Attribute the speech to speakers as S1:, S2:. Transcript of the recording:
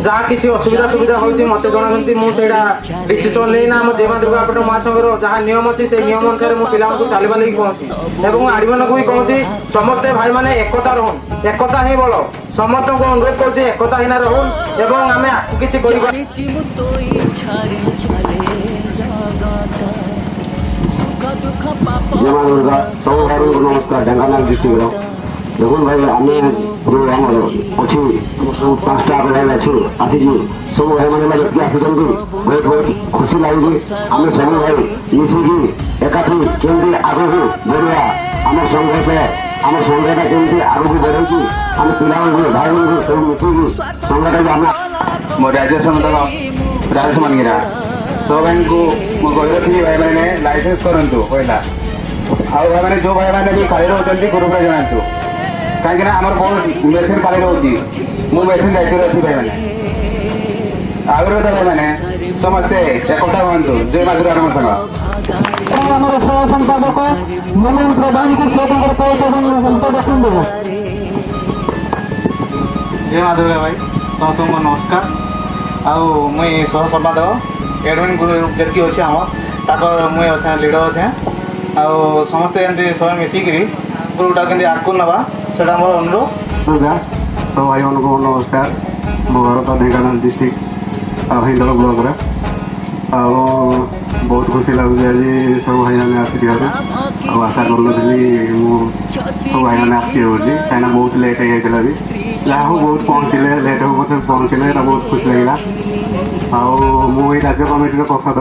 S1: जहाँ किसी असुविधा सुविधा होती मत जनाती मुझे डिसीजन लेना आम जेमा दुर्गापट महासंघर जहाँ नियम अच्छी से नियम अनुसार मुझे पिला चलवा लगी कहूँ और आड़मन को भी कहूँ समस्ते भाई मैंने एकता रहन एकता ही बल समस्त को अनुरोध कर एकता ही रहन एवं आम आगे किसी
S2: सब भाई नमस्कार ढेंकानाल डिस्ट्रिक्ट देखुन भाई आम जो आम अच्छी सब 5टा भाई अच्छु आसिक सब भाई मैंने जी आसी बहुत बहुत खुशी लगे आम सब भाई मिसिकी एकाठी केमती आगू बढ़िया आम संघटा आम संघटा केमती आगू बढ़े आम पिला भाई सब मिसिकी संघटा आम
S3: मो राजेश राजेश मनगिरा सब भाई को मुझे रखी भाई मैंने लाइसेंस करूँ पहला आउ भाई मैंने जो भाई मैंने भी खाली रोचे ग्रुप में जनातु कहीं आमर बहुत मेसीन खाली रोची मु मेसीन दायित्व अच्छी भाई मैंने आगे भाई मैंने समस्ते एकता हूँ जय माँ दुर्गा संघ
S4: संपादक मनोज प्रधान को
S1: जय माँ दुर्गा भाई समस्त नमस्कार आउ मुई सह संपादक एडमिन ग्रुप जी अच्छे आम मुई अच्छे लीडर अच्छे आउ समस्ते एमती सब मिसिकी ग्रुपटा के आगू नवा से मोर अनुरोध
S2: सब भाई मान को नमस्कार मो घर तो ढेंकानाल डिस्ट्रिक्ट हिंदोल ब्लॉक रे बहुत खुशी लगुच आज सब भाई मैंने आसिक आशा करूँ सब भाई मैंने आसवे बोली कहीं बहुत लेट हो जाता भी जहाँ हो बहुत पहुँचले लेट हो पहुँचले बहुत खुशी लगे आउ राज्य कमिटी प्रसाद